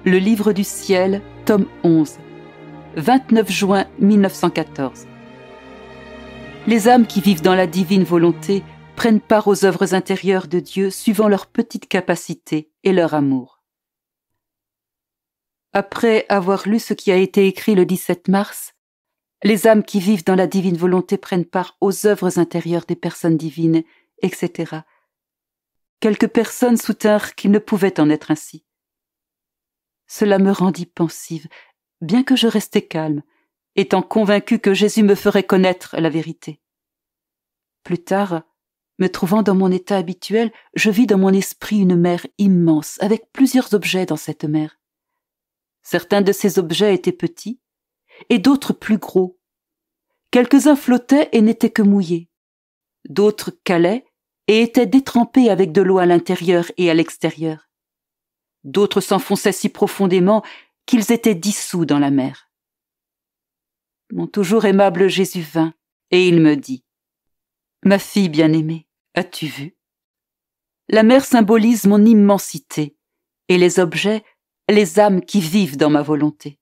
Le livre du ciel, tome 11, 29 juin 1914. Les âmes qui vivent dans la divine volonté prennent part aux œuvres intérieures de Dieu suivant leur petite capacité et leur amour. Après avoir lu ce qui a été écrit le 17 mars, les âmes qui vivent dans la divine volonté prennent part aux œuvres intérieures des personnes divines, etc. Quelques personnes soutinrent qu'il ne pouvait en être ainsi. Cela me rendit pensive, bien que je restais calme, étant convaincue que Jésus me ferait connaître la vérité. Plus tard, me trouvant dans mon état habituel, je vis dans mon esprit une mer immense, avec plusieurs objets dans cette mer. Certains de ces objets étaient petits, et d'autres plus gros. Quelques-uns flottaient et n'étaient que mouillés. D'autres calaient et étaient détrempés avec de l'eau à l'intérieur et à l'extérieur. D'autres s'enfonçaient si profondément qu'ils étaient dissous dans la mer. Mon toujours aimable Jésus vint, et il me dit : « Ma fille bien-aimée, as-tu vu ? La mer symbolise mon immensité, et les objets, les âmes qui vivent dans ma volonté.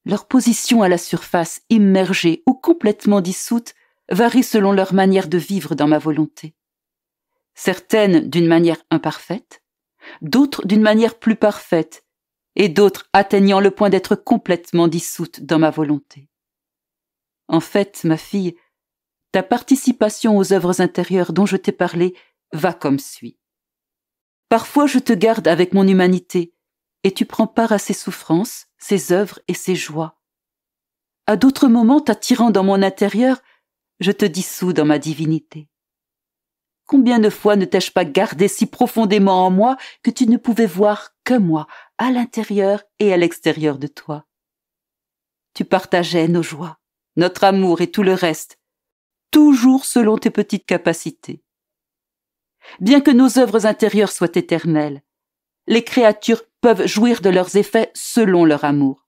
Leur position à la surface, immergée ou complètement dissoute, varie selon leur manière de vivre dans ma volonté. Certaines d'une manière imparfaite, d'autres d'une manière plus parfaite, et d'autres atteignant le point d'être complètement dissoutes dans ma volonté. En fait, ma fille, ta participation aux œuvres intérieures dont je t'ai parlé va comme suit. Parfois je te garde avec mon humanité, et tu prends part à ses souffrances, ses œuvres et ses joies. À d'autres moments, t'attirant dans mon intérieur, je te dissous dans ma divinité. Combien de fois ne t'ai-je pas gardé si profondément en moi que tu ne pouvais voir que moi, à l'intérieur et à l'extérieur de toi. Tu partageais nos joies, notre amour et tout le reste, toujours selon tes petites capacités. Bien que nos œuvres intérieures soient éternelles, les créatures peuvent jouir de leurs effets selon leur amour.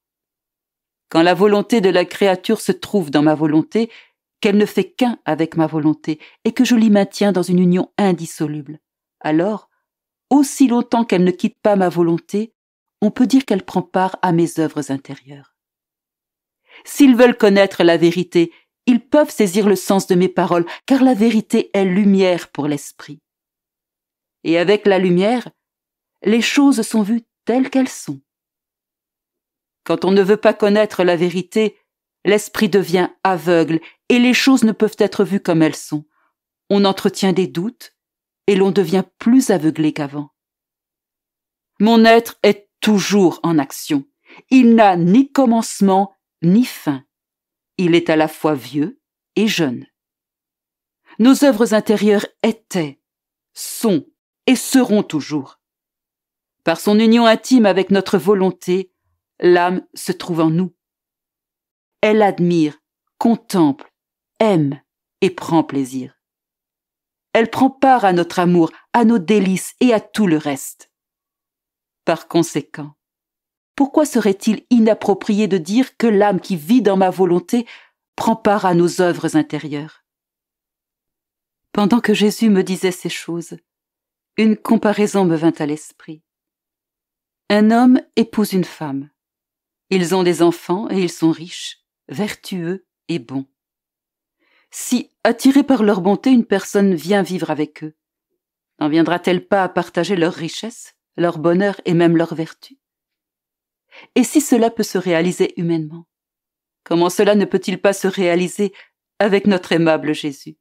Quand la volonté de la créature se trouve dans ma volonté, qu'elle ne fait qu'un avec ma volonté et que je l'y maintiens dans une union indissoluble, alors, aussi longtemps qu'elle ne quitte pas ma volonté, on peut dire qu'elle prend part à mes œuvres intérieures. S'ils veulent connaître la vérité, ils peuvent saisir le sens de mes paroles, car la vérité est lumière pour l'esprit. Et avec la lumière, les choses sont vues telles qu'elles sont. Quand on ne veut pas connaître la vérité, l'esprit devient aveugle et les choses ne peuvent être vues comme elles sont. On entretient des doutes et l'on devient plus aveuglé qu'avant. Mon être est toujours en action. Il n'a ni commencement ni fin. Il est à la fois vieux et jeune. Nos œuvres intérieures étaient, sont et seront toujours. Par son union intime avec notre volonté, l'âme se trouve en nous. Elle admire, contemple, aime et prend plaisir. Elle prend part à notre amour, à nos délices et à tout le reste. Par conséquent, pourquoi serait-il inapproprié de dire que l'âme qui vit dans ma volonté prend part à nos œuvres intérieures ? Pendant que Jésus me disait ces choses, une comparaison me vint à l'esprit. Un homme épouse une femme. Ils ont des enfants et ils sont riches, vertueux et bons. Si, attirée par leur bonté, une personne vient vivre avec eux, n'en viendra-t-elle pas à partager leur richesse, leur bonheur et même leur vertu ? Et si cela peut se réaliser humainement, comment cela ne peut-il pas se réaliser avec notre aimable Jésus ?